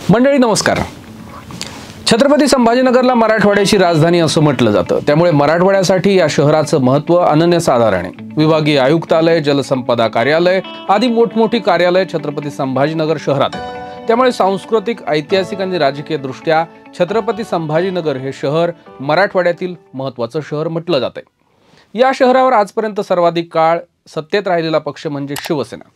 मंडळी नमस्कार। छत्रपती संभाजीनगरला मराठवाड्याची राजधानी असं म्हटलं जातं, त्यामुळे मराठवाड्यासाठी या शहराचं महत्त्व अनन्यसाधारण आहे। विभागीय आयुक्तालय, जलसंपदा कार्यालय आदी मोठमोठी कार्यालय छत्रपती संभाजीनगर शहरात आहेत। त्यामुळे सांस्कृतिक, ऐतिहासिक आणि राजकीय दृष्ट्या छत्रपती संभाजीनगर हे शहर मराठवाड्यातील महत्त्वाचं शहर म्हटलं जातं। या शहरावर आजपर्यंत सर्वाधिक काळ सत्तेत राहिलेला पक्ष म्हणजे शिवसेना।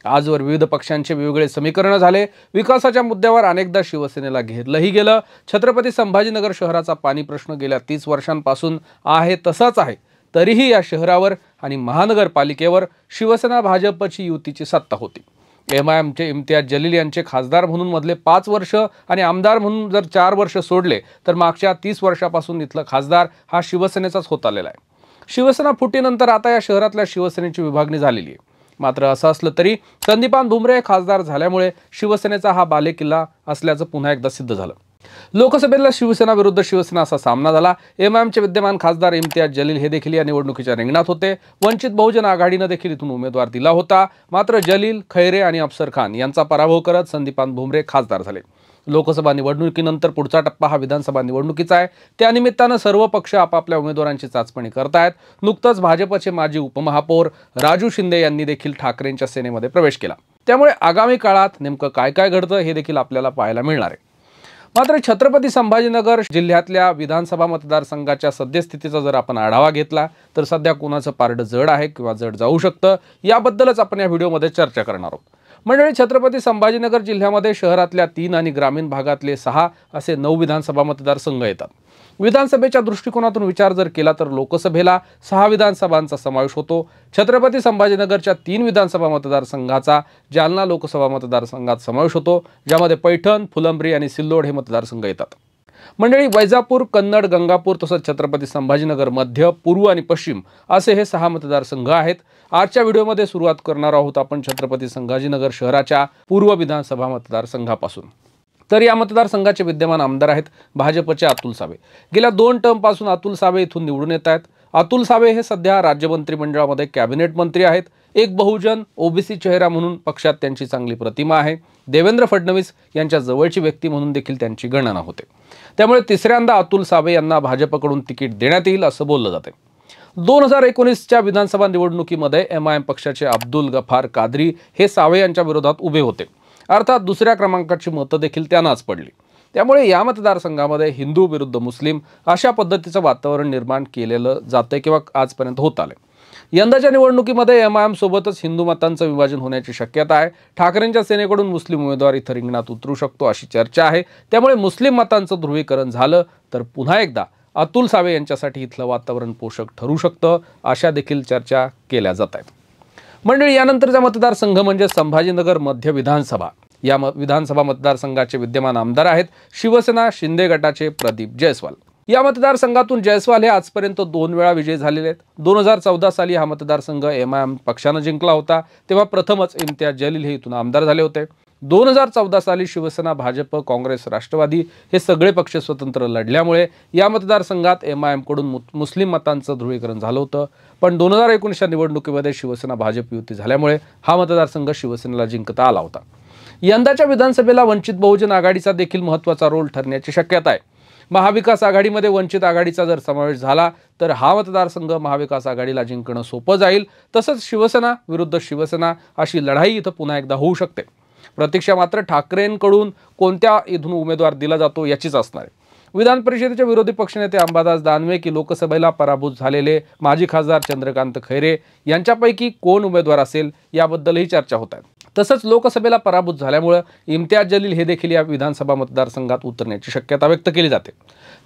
आजवर विविध पक्षांचे वेगवेगळे समीकरण झाले। विकासाच्या मुद्द्यावर अनेकदा शिवसेनेला घेरलंही गेलं। छत्रपती संभाजीनगर शहराचा पाणी प्रश्न गेल्या 30 वर्षांपासून आहे तसाच आहे। तरीही या शहरावर आणि महानगरपालिकेवर शिवसेना भाजपची युतीची सत्ता होती। एमआयएमचे इम्तियाज जलील यांचे खासदार म्हणून मधले 5 वर्ष आणि आमदार म्हणून जर 4 वर्ष सोडले तर मागच्या 30 वर्षापासून इथला खासदार हा शिवसेनेचाच होत आलेला आहे। शिवसेना फुटीनंतर आता या शहरातल्या शिवसेनेची विभागणी झालेली आहे। मात्र असं असलं तरी संदीपान भुमरे खासदार झाल्यामुळे शिवसेनेचा हा बालेकिल्ला असल्याचं पुन्हा एकदा सिद्ध झालं। लोकसभेला शिवसेना विरुद्ध शिवसेना असा सामना झाला। एमआयएमचे विद्यमान खासदार इम्तियाज जलील हे देखील या निवडणुकीच्या रिंगणात होते। वंचित बहुजन आघाडीने देखील इथून उमेदवार दिला होता। मात्र जलील, खैरे आणि अफसर खान यांचा पराभव करत संदीपान भुमरे खासदार झाले। लोकसभा निवडणुकीनंतर पुढचा टप्पा हा विधानसभा निवडणुकीचा आहे। त्यानिमित्तानं सर्व पक्ष आपापल्या उमेदवारांची चाचपणी करतायत। नुकतंच भाजपचे माजी उपमहापौर राजू शिंदे यांनी देखील ठाकरेंच्या सेनेमध्ये प्रवेश केला। त्यामुळे आगामी काळात नेमकं काय काय घडतं हे देखील आपल्याला पाहायला मिळणार आहे। मात्र छत्रपती संभाजीनगर जिल्ह्यातल्या विधानसभा मतदारसंघाच्या सद्यस्थितीचा जर आपण आढावा घेतला तर सध्या कोणाचं पारडं जड आहे किंवा जड जाऊ शकतं याबद्दलच आपण या व्हिडिओमध्ये चर्चा करणार आहोत। मंडळी, छत्रपती संभाजीनगर जिल्ह्यामध्ये शहरातल्या 3 आणि ग्रामीण भागातले 6 असे 9 विधानसभा मतदारसंघ येतात। विधानसभेच्या दृष्टिकोनातून विचार जर केला तर लोकसभेला 6 विधानसभांचा समावेश होतो। छत्रपती संभाजीनगरच्या 3 विधानसभा मतदारसंघाचा जालना लोकसभा मतदारसंघात समावेश होतो, ज्यामध्ये पैठण, फुलंब्री आणि सिल्लोड हे मतदारसंघ येतात। मंडळी, वैजापूर, कन्नड, गंगापूर तसंच छत्रपती संभाजीनगर मध्य, पूर्व आणि पश्चिम असे हे 6 मतदारसंघ आहेत। आजच्या व्हिडिओमध्ये सुरुवात करणार आहोत आपण छत्रपती संभाजीनगर शहराच्या पूर्व विधानसभा मतदारसंघापासून। तर या मतदारसंघाचे विद्यमान आमदार आहेत भाजपचे अतुल सावे। गेल्या 2 टर्मपासून अतुल सावे इथून निवडून येत आहेत। अतुल सावे हे सध्या राज्य मंत्रिमंडळामध्ये कॅबिनेट मंत्री आहेत। एक बहुजन ओबीसी चेहरा म्हणून पक्षात त्यांची चांगली प्रतिमा आहे। देवेंद्र फडणवीस यांच्या जवळची व्यक्ती म्हणून देखील त्यांची गणना होते। त्यामुळे तिसऱ्यांदा अतुल सावे यांना भाजपकडून तिकीट देण्यात येईल असं बोललं जाते। 2019च्या विधानसभा निवडणुकीमध्ये एमआयएम पक्षाचे अब्दुल गफार कादरी हे सावे यांच्या विरोधात उभे होते। अर्थात दुसऱ्या क्रमांकाची मतं देखील त्यांनाच पडली। त्यामुळे या मतदारसंघामध्ये हिंदू विरुद्ध मुस्लिम अशा पद्धतीचं वातावरण निर्माण केलेलं जाते किंवा आजपर्यंत होत आले। यंदाच्या निवडणुकीमध्ये एमआयएम सोबतच हिंदू मतांचं विभाजन होण्याची शक्यता आहे। ठाकरेंच्या सेनेकडून मुस्लिम उमेदवार इथं रिंगणात उतरू शकतो अशी चर्चा आहे। त्यामुळे मुस्लिम मतांचं ध्रुवीकरण झालं तर पुन्हा एकदा अतुल सावे यांच्यासाठी इथलं वातावरण पोषक ठरू शकतं अशा देखील चर्चा केल्या जात आहेत। मंडळी, यानंतरचा मतदारसंघ म्हणजे संभाजीनगर मध्य विधानसभा। या विधानसभा मतदारसंघाचे विद्यमान आमदार आहेत शिवसेना शिंदे गटाचे प्रदीप जयस्वाल। या मतदारसंघातून जयस्वाल हे आजपर्यंत 2 वेळा विजयी झालेले आहेत। 2014 साली हा मतदारसंघ एमआयएम पक्षानं जिंकला होता, तेव्हा प्रथमच इम्तियाज जलील हे इथून आमदार झाले होते। 2014 साली शिवसेना, भाजप, काँग्रेस, राष्ट्रवादी हे सगळे पक्ष स्वतंत्र लढल्यामुळे या मतदारसंघात एमआयएम कडून मुस्लिम मतांचं ध्रुवीकरण झालं होतं। पण 2019च्या निवडणुकीमध्ये शिवसेना भाजप युती झाल्यामुळे हा मतदारसंघ शिवसेनेला जिंकता आला होता। यंदाच्या विधानसभेला वंचित बहुजन आघाडीचा देखील महत्त्वाचा रोल ठरण्याची शक्यता आहे। महाविकास आघाडीमध्ये वंचित आघाडीचा जर समावेश झाला तर हा मतदारसंघ महाविकास आघाडीला जिंकणं सोपं जाईल। तसंच शिवसेना विरुद्ध शिवसेना अशी लढाई इथं पुन्हा एकदा होऊ शकते। प्रतीक्षा मात्र ठाकरेंकडून कोणत्या इथून उमेदवार दिला जातो याचीच असणार आहे। विधान परिषदेचे विरोधी पक्षनेते अंबादास दानवे की लोकसभेला पराभूत झालेले माजी खासदार चंद्रकांत खैरे यांच्यापैकी कोण उमेदवार असेल याबद्दलही चर्चा होत आहे। तसंच लोकसभेला पराभूत झाल्यामुळे इम्तियाज जलील हे देखील या विधानसभा मतदारसंघात उतरण्याची शक्यता व्यक्त केली जाते।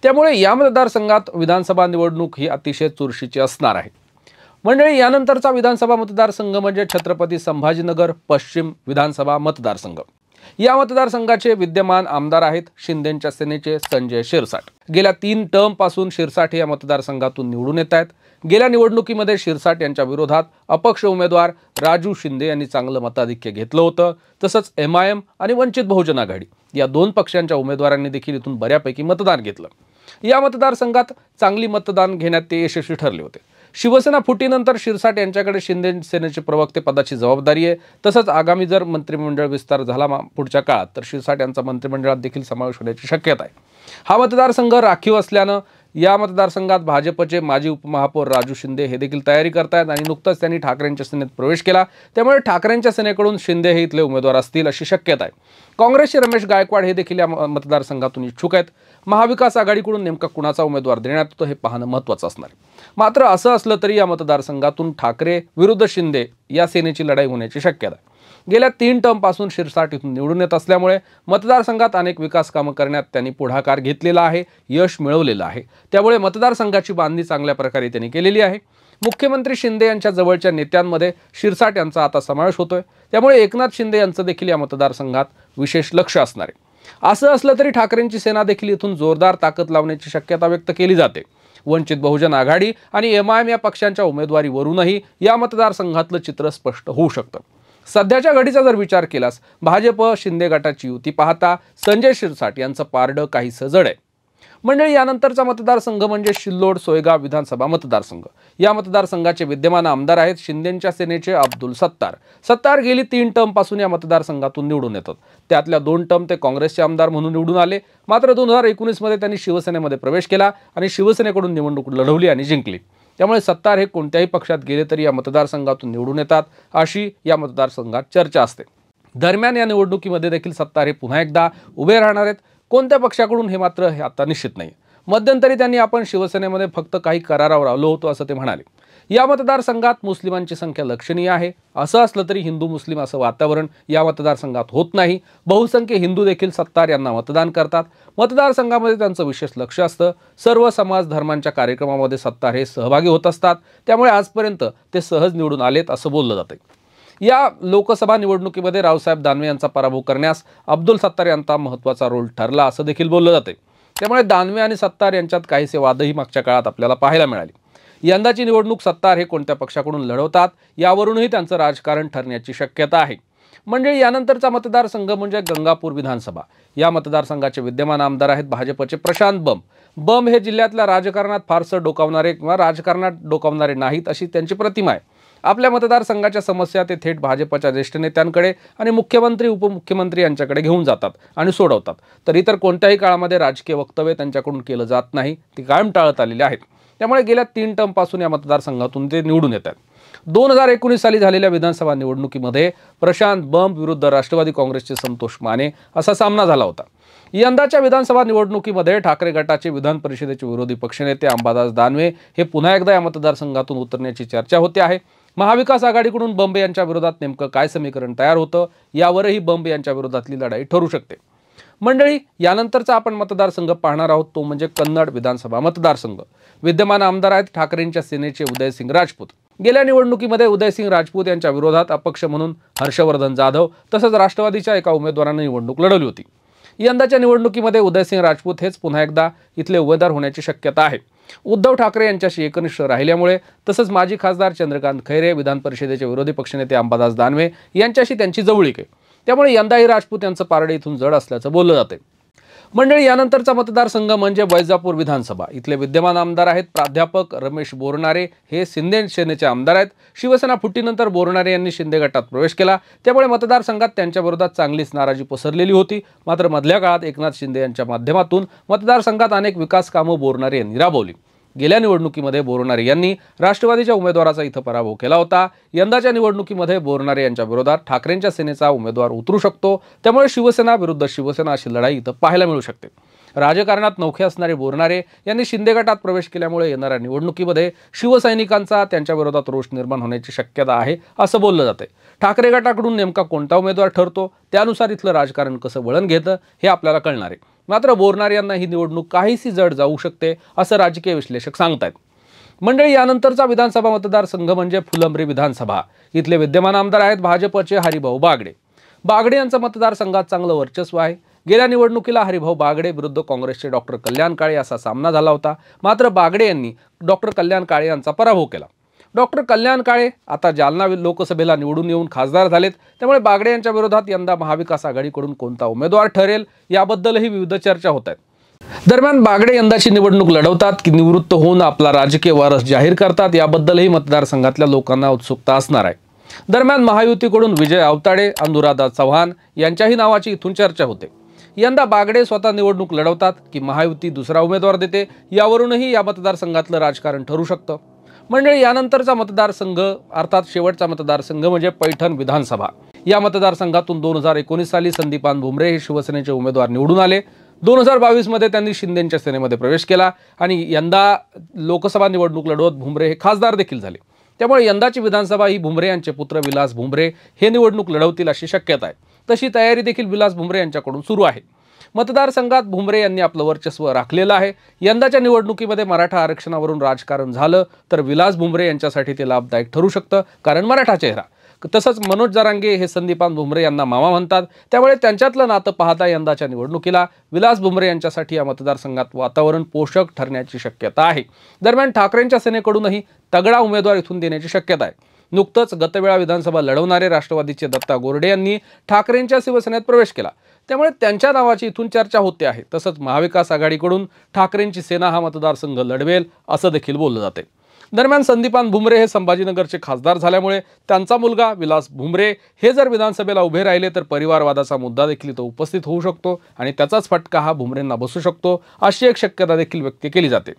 त्यामुळे या मतदारसंघात विधानसभा निवडणूक ही अतिशय चुरशीची असणार आहे। मंडळी, यानंतरचा विधानसभा मतदारसंघ म्हणजे छत्रपती संभाजीनगर पश्चिम विधानसभा मतदारसंघ। या मतदारसंघाचे विद्यमान आमदार आहेत शिंदेंच्या सेनेचे संजय शिरसाट। गेल्या 3 टर्म पासून शिरसाट या मतदारसंघातून निवडून येत आहेत। गेल्या निवडणुकीमध्ये शिरसाट यांच्या विरोधात अपक्ष उमेदवार राजू शिंदे यांनी चांगलं मताधिक्य घेतलं होतं। तसंच एमआयएम आणि वंचित बहुजन आघाडी या 2 पक्षांच्या उमेदवारांनी देखील इथून बऱ्यापैकी मतदान घेतलं। या मतदारसंघात चांगली मतदान घेण्यात ते यशस्वी ठरले होते। शिवसेना फुटीनंतर शिरसाट यांच्याकडे शिंदे सेनेचे प्रवक्ते पदाची जबाबदारी आहे। तसंच आगामी जर मंत्रिमंडळ विस्तार झाला पुढच्या काळात तर शिरसाट यांचा मंत्रिमंडळात देखील समावेश होण्याची शक्यता आहे। हा मतदारसंघ राखीव असल्यानं या मतदारसंघात भाजपचे माजी उपमहापौर राजू शिंदे हे देखील तयारी करतायत आणि नुकताच त्यांनी ठाकरेंच्या सेनेत प्रवेश केला, त्यामुळे ठाकरेंच्या सेनेकडून शिंदे हे इथले उमेदवार असतील अशी शक्यता आहे। काँग्रेसचे रमेश गायकवाड हे देखील या मतदारसंघातून इच्छुक आहेत। महाविकास आघाडीकडून नेमका कुणाचा उमेदवार देण्यात येतो हे पाहणं महत्त्वाचं असणार आहे। मात्र असं असलं तरी या मतदारसंघातून ठाकरे विरुद्ध शिंदे या सेनेची लढाई होण्याची शक्यता आहे। गेल्या 3 टर्मपासून शिरसाट इथून निवडून येत असल्यामुळे मतदारसंघात अनेक विकास कामं करण्यात त्यांनी पुढाकार घेतलेला आहे, यश मिळवलेलं आहे। त्यामुळे मतदारसंघाची बांधणी चांगल्या प्रकारे त्यांनी केलेली आहे। मुख्यमंत्री शिंदे यांच्या जवळच्या नेत्यांमध्ये शिरसाट यांचा आता समावेश होतोय, त्यामुळे एकनाथ शिंदे यांचं देखील या मतदारसंघात विशेष लक्ष असणार आहे। असं असलं तरी ठाकरेंची सेना देखील इथून जोरदार ताकद लावण्याची शक्यता व्यक्त केली जाते। वंचित बहुजन आघाडी आणि MIM या पक्षांच्या उमेदवारीवरूनही या मतदारसंघातलं चित्र स्पष्ट होऊ शकतं। सध्याच्या घडीचा जर विचार केलास भाजप शिंदे गटाची युती पाहता संजय शिरसाट यांचं पारडं काहीसं जड आहे। मंडळी, यानंतरचा मतदारसंघ म्हणजे सिल्लोड सोयगाव विधानसभा मतदारसंघ। या मतदारसंघाचे विद्यमान आमदार आहेत शिंदेंच्या सेनेचे अब्दुल सत्तार। सत्तार गेली 3 टर्मपासून या मतदारसंघातून निवडून येतात। त्यातल्या 2 टर्म ते काँग्रेसचे आमदार म्हणून निवडून आले, मात्र 2019 मध्ये त्यांनी शिवसेनेमध्ये प्रवेश केला आणि शिवसेनेकडून निवडणूक लढवली आणि जिंकली। त्यामुळे सत्तार हे कोणत्याही पक्षात गेले तरी या मतदारसंघातून निवडून येतात अशी या मतदारसंघात चर्चा असते। दरम्यान या निवडणुकीमध्ये देखील सत्तार हे पुन्हा एकदा उभे राहणार आहेत। कोणत्या पक्षाकडून हे मात्र आता निश्चित नाही। मध्यंतरी त्यांनी आपण शिवसेनेमध्ये फक्त काही करारावर आलो होतो असं ते म्हणाले। या मतदारसंघात मुस्लिमांची संख्या लक्षणीय आहे। असं असलं तरी हिंदू मुस्लिम असं वातावरण या मतदारसंघात होत नाही। बहुसंख्य हिंदू देखील सत्तार यांना मतदान करतात। मतदारसंघामध्ये त्यांचं विशेष लक्ष असतं। सर्व समाज धर्मांच्या कार्यक्रमामध्ये सत्तार हे सहभागी होत असतात, त्यामुळे आजपर्यंत ते सहज निवडून आलेत असं बोललं जातं। या लोकसभा निवडणुकीमध्ये रावसाहेब दानवे यांचा पराभव करण्यास अब्दुल सत्तार यांचा महत्त्वाचा रोल ठरला असं देखील बोललं जाते। त्यामुळे दानवे आणि सत्तार यांच्यात काहीसे वादही मागच्या काळात आपल्याला पाहायला मिळाले। यंदाची निवडणूक सत्तार हे कोणत्या पक्षाकडून लढवतात यावरूनही त्यांचं राजकारण ठरण्याची शक्यता आहे। म्हणजे यानंतरचा मतदारसंघ म्हणजे गंगापूर विधानसभा। या मतदारसंघाचे विद्यमान आमदार आहेत भाजपचे प्रशांत बंब हे जिल्ह्यातल्या राजकारणात फारसं डोकावणारे किंवा राजकारणात डोकावणारे नाहीत अशी त्यांची प्रतिमा आहे। आपल्या मतदारसंघाच्या समस्या ते थेट भाजपच्या ज्येष्ठ नेत्यांकडे आणि मुख्यमंत्री उपमुख्यमंत्री यांच्याकडे घेऊन जातात आणि सोडवतात। तर इतर कोणत्याही काळामध्ये राजकीय वक्तव्य त्यांच्याकडून केलं जात नाही, ती कायम टाळत आलेली आहेत। त्यामुळे गेल्या 3 टर्मपासून या मतदारसंघातून ते निवडून येतात। 2019 साली झालेल्या विधानसभा निवडणुकीमध्ये प्रशांत बंब विरुद्ध राष्ट्रवादी काँग्रेसचे संतोष माने असा सामना झाला होता। यंदाच्या विधानसभा निवडणुकीमध्ये ठाकरे गटाचे विधान परिषदेचे विरोधी पक्षनेते अंबादास दानवे हे पुन्हा एकदा या मतदारसंघातून उतरण्याची चर्चा होते आहे। महाविकास आघाडीकडून बंब यांच्या विरोधात नेमकं काय समीकरण तयार होतं यावरही बंब यांच्या विरोधातली लढाई ठरू शकते। मंडळी, यानंतरचा आपण मतदारसंघ पाहणार आहोत तो म्हणजे कन्नड विधानसभा मतदारसंघ। विद्यमान आमदार आहेत ठाकरेंच्या सेनेचे उदयसिंग राजपूत। गेल्या निवडणुकीमध्ये उदयसिंग राजपूत यांच्या विरोधात अपक्ष म्हणून हर्षवर्धन जाधव तसंच राष्ट्रवादीच्या एका उमेदवाराने निवडणूक लढवली होती। यंदाच्या निवडणुकीमध्ये उदयसिंग राजपूत हेच पुन्हा एकदा इथले उमेदवार होण्याची शक्यता आहे। उद्धव ठाकरे यांच्याशी एकनिष्ठ राहिल्यामुळे तसंच माजी खासदार चंद्रकांत खैरे, विधान परिषदेचे विरोधी पक्षनेते अंबादास दानवे यांच्याशी त्यांची जवळीक आहे। त्यामुळे यंदाही राजपूत यांचं पारडे इथून जड असल्याचं बोललं जाते। मंडळी, यानंतरचा मतदारसंघ म्हणजे वैजापूर विधानसभा। इथले विद्यमान आमदार आहेत प्राध्यापक रमेश बोरनारे, हे शिंदे सेनेचे आमदार आहेत। शिवसेना फुटीनंतर बोरनारे यांनी शिंदे गटात प्रवेश केला, त्यामुळे मतदारसंघात त्यांच्या विरोधात चांगलीच नाराजी पसरलेली होती। मात्र मधल्या काळात एकनाथ शिंदे यांच्या माध्यमातून मतदारसंघात अनेक विकास कामं बोरनारे यांनी राबवली। गेल्या निवडणुकीमध्ये बोरनारे यांनी राष्ट्रवादीच्या उमेदवाराचा इथं पराभव केला होता। यंदाच्या निवडणुकीमध्ये बोरनारे यांच्या विरोधात ठाकरेंच्या सेनेचा उमेदवार उतरू शकतो, त्यामुळे शिवसेना विरुद्ध शिवसेना अशी लढाई इथं पाहायला मिळू शकते। राजकारणात नौखे असणारे बोरनारे यांनी शिंदे गटात प्रवेश केल्यामुळे येणाऱ्या निवडणुकीमध्ये शिवसैनिकांचा त्यांच्या विरोधात रोष निर्माण होण्याची शक्यता आहे असं बोललं जाते। ठाकरे गटाकडून नेमका कोणता उमेदवार ठरतो त्यानुसार इथलं राजकारण कसं वळण घेतं हे आपल्याला कळणार आहे। मात्र बोरनारे यांना ही निवडणूक काहीशी जड जाऊ शकते असं राजकीय विश्लेषक सांगतायत। मंडळी, यानंतरचा विधानसभा मतदारसंघ म्हणजे फुलंब्री विधानसभा। इथले विद्यमान आमदार आहेत भाजपचे हरिभाऊ बागडे यांचं मतदारसंघात चांगलं वर्चस्व आहे। गेल्या निवडणुकीला हरिभाऊ बागडे विरुद्ध काँग्रेसचे डॉक्टर कल्याण काळे असा सामना झाला होता, मात्र बागडे यांनी डॉक्टर कल्याण काळे यांचा पराभव केला। डॉक्टर कल्याण काळे आता जालना लोकसभेला निवडून येऊन खासदार झालेत, त्यामुळे बागडे यांच्या विरोधात यंदा महाविकास आघाडीकडून कोणता उमेदवार ठरेल याबद्दलही विविध चर्चा होत आहेत। दरम्यान बागडे यंदाची निवडणूक लढवतात की निवृत्त होऊन आपला राजकीय वारस जाहीर करतात याबद्दलही मतदारसंघातल्या लोकांना उत्सुकता असणार आहे. दरम्यान महायुतीकडून विजय आवताडे, अनुराधा चव्हाण यांच्याही नावाची इथून चर्चा होते. यंदा बागडे स्वतः निवडणूक लढवतात की महायुती दुसरा उमेदवार देते यावरूनही या मतदारसंघातलं राजकारण ठरू शकतं. मंडळी, यानंतरचा मतदारसंघ अर्थात शेवटचा मतदारसंघ म्हणजे पैठण विधानसभा. या मतदारसंघातून 2019 साली संदीपान भुमरे हे शिवसेनेचे उमेदवार निवडून आले. 2022 मध्ये त्यांनी शिंदेंच्या सेनेमध्ये प्रवेश केला आणि यंदा लोकसभा निवडणूक लढवत भुमरे हे खासदार देखील झाले. त्यामुळे यंदाची विधानसभा ही भुमरे यांचे पुत्र विलास भुमरे हे निवडणूक लढवतील अशी शक्यता आहे. तशी तयारी देखील विलास भुमरे यांच्याकडून सुरू आहे. मतदारसंघात भुमरे यांनी आपलं वर्चस्व राखलेलं आहे. यंदाच्या निवडणुकीमध्ये मराठा आरक्षणावरून राजकारण झालं तर विलास भुमरे यांच्यासाठी ते लाभदायक ठरू शकतं, कारण मराठा चेहरा. तसंच मनोज जरांगे हे संदीपान भुमरे यांना मामा म्हणतात. त्यामुळे त्यांच्यातलं नातं पाहता यंदाच्या निवडणुकीला विलास भुमरे यांच्यासाठी या मतदारसंघात वातावरण पोषक ठरण्याची शक्यता आहे. दरम्यान ठाकरेंच्या सेनेकडूनही तगडा उमेदवार इथून देण्याची शक्यता आहे. नुकतंच गतवेळा विधानसभा लढवणारे राष्ट्रवादीचे दत्ता गोरडे यांनी ठाकरेंच्या शिवसेनेत प्रवेश केला. त्यामुळे त्यांच्या नावाची इथून चर्चा होते आहे. तसंच महाविकास आघाडीकडून ठाकरेंची सेना हा मतदारसंघ लढवेल असं देखील बोललं जाते. दरम्यान संदीपान भुमरे हे संभाजीनगरचे खासदार झाल्यामुळे त्यांचा मुलगा विलास भुमरे हे जर विधानसभेला उभे राहिले तर परिवारवादाचा मुद्दा देखील इथं उपस्थित होऊ शकतो आणि त्याचाच फटका हा भुमरेंना बसू शकतो अशी एक शक्यता देखील व्यक्त केली जाते.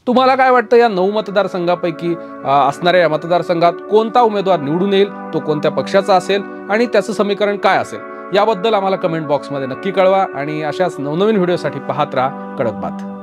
तुम्हाला काय वाटतं, या 9 मतदारसंघापैकी असणाऱ्या या मतदारसंघात कोणता उमेदवार निवडून येईल, तो कोणत्या पक्षाचा असेल आणि त्याचं समीकरण काय असेल याबद्दल आम्हाला कमेंट बॉक्समध्ये नक्की कळवा आणि अशाच नवनवीन व्हिडिओसाठी पाहत राहा कडक बात.